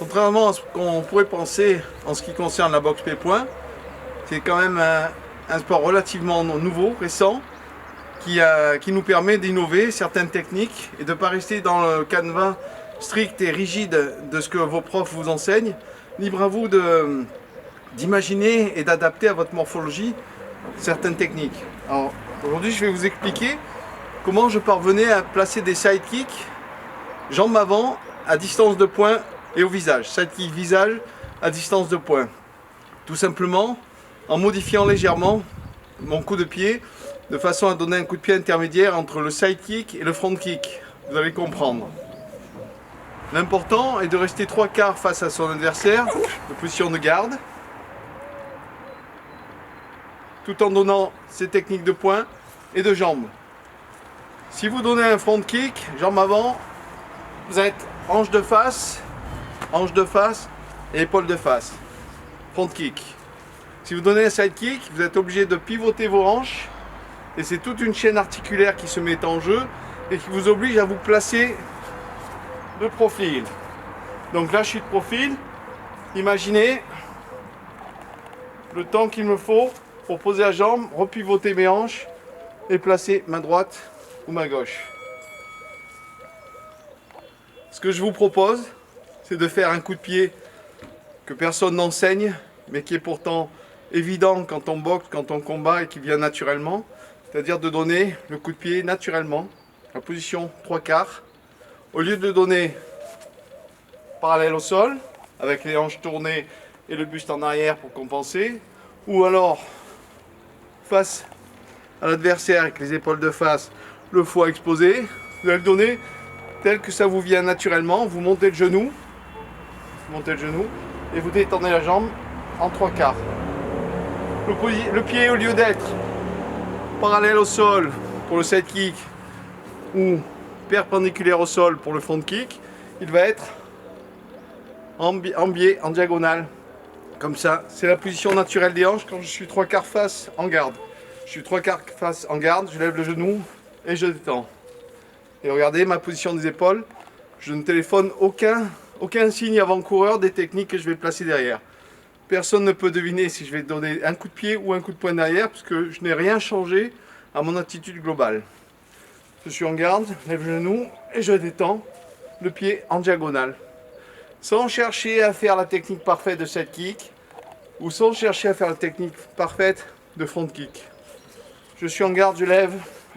Contrairement à ce qu'on pourrait penser en ce qui concerne la boxe pied-point, c'est quand même un sport relativement nouveau, récent, qui nous permet d'innover certaines techniques et de ne pas rester dans le canevas strict et rigide de ce que vos profs vous enseignent. Libre à vous d'imaginer et d'adapter à votre morphologie certaines techniques. Alors aujourd'hui, je vais vous expliquer comment je parvenais à placer des sidekicks, jambes avant, à distance de poing et au visage. Sidekick visage à distance de poing. Tout simplement en modifiant légèrement mon coup de pied de façon à donner un coup de pied intermédiaire entre le sidekick et le front kick. Vous allez comprendre. L'important est de rester 3/4 face à son adversaire, de position de garde, tout en donnant ces techniques de poing et de jambes. Si vous donnez un front kick, jambe avant, vous êtes hanche de face et épaule de face. Front kick. Si vous donnez un side kick, vous êtes obligé de pivoter vos hanches et c'est toute une chaîne articulaire qui se met en jeu et qui vous oblige à vous placer de profil. Donc là, je suis de profil. Imaginez le temps qu'il me faut pour poser la jambe, repivoter mes hanches et placer ma droite ou ma gauche. Ce que je vous propose, c'est de faire un coup de pied que personne n'enseigne, mais qui est pourtant évident quand on boxe, quand on combat et qui vient naturellement. C'est-à-dire de donner le coup de pied naturellement, la position 3/4, au lieu de le donner parallèle au sol, avec les hanches tournées et le buste en arrière pour compenser, ou alors face à l'adversaire avec les épaules de face, le foie exposé, vous allez le donner tel que ça vous vient naturellement, vous montez le genou et vous détendez la jambe en 3/4. Le pied, au lieu d'être parallèle au sol pour le side kick ou perpendiculaire au sol pour le front kick, il va être en biais, en diagonale, comme ça. C'est la position naturelle des hanches quand je suis 3/4 face en garde. Je suis 3/4 face en garde, je lève le genou et je détends. Et regardez ma position des épaules, je ne téléphone aucun signe avant-coureur des techniques que je vais placer derrière. Personne ne peut deviner si je vais donner un coup de pied ou un coup de poing derrière, puisque je n'ai rien changé à mon attitude globale. Je suis en garde, je lève le genou et je détends le pied en diagonale. Sans chercher à faire la technique parfaite de side kick, ou sans chercher à faire la technique parfaite de front kick. Je suis en garde, je lève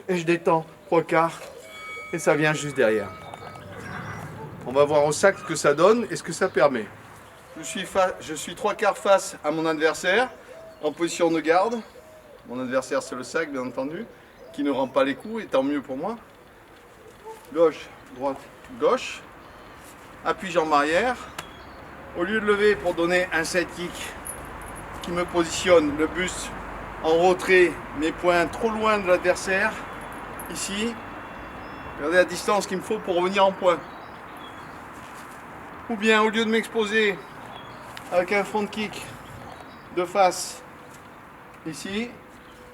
et je détends 3/4 et ça vient juste derrière. On va voir au sac ce que ça donne et ce que ça permet. Je suis 3/4 face à mon adversaire en position de garde. Mon adversaire c'est le sac bien entendu, qui ne rend pas les coups et tant mieux pour moi. Gauche, droite, gauche. Appui jambe arrière. Au lieu de lever pour donner un side kick qui me positionne le buste en retrait, mes poings trop loin de l'adversaire, ici, regardez la distance qu'il me faut pour revenir en point. Ou bien au lieu de m'exposer avec un front kick de face, ici,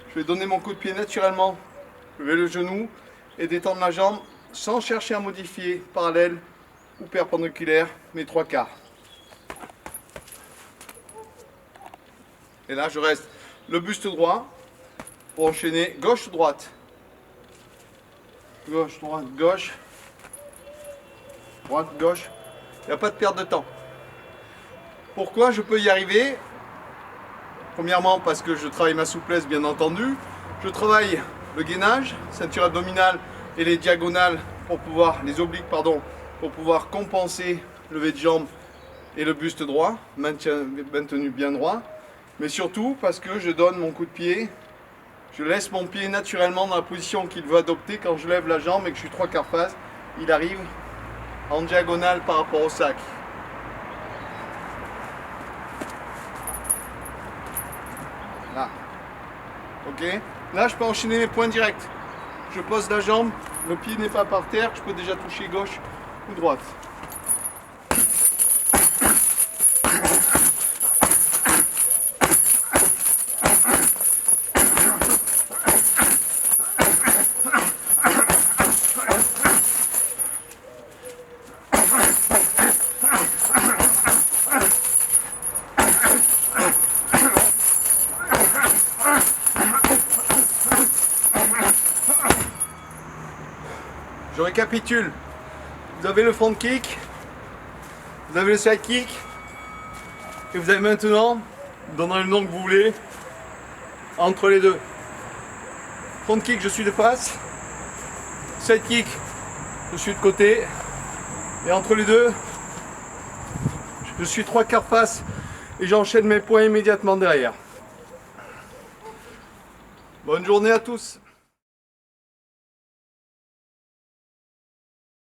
je vais donner mon coup de pied naturellement, lever le genou et détendre la jambe sans chercher à modifier parallèle ou perpendiculaire mes 3/4. Et là je reste le buste droit pour enchaîner gauche-droite. Gauche, droite, gauche. Droite, gauche. Il n'y a pas de perte de temps. Pourquoi je peux y arriver? Premièrement parce que je travaille ma souplesse bien entendu. Je travaille le gainage, ceinture abdominale et les diagonales pour pouvoir, les obliques pardon, pour pouvoir compenser le lever de jambe et le buste droit, maintenu bien droit. Mais surtout parce que je donne mon coup de pied, je laisse mon pied naturellement dans la position qu'il veut adopter quand je lève la jambe et que je suis 3/4 face, il arrive en diagonale par rapport au sac. Là. Ok. Là, je peux enchaîner mes points directs. Je pose la jambe, le pied n'est pas par terre, je peux déjà toucher gauche ou droite. récapitule. Vous avez le front kick, vous avez le side kick, et vous avez maintenant, donnant le nom que vous voulez, entre les deux. Front kick, je suis de face. Side kick, je suis de côté. Et entre les deux, je suis 3/4 face et j'enchaîne mes points immédiatement derrière. Bonne journée à tous.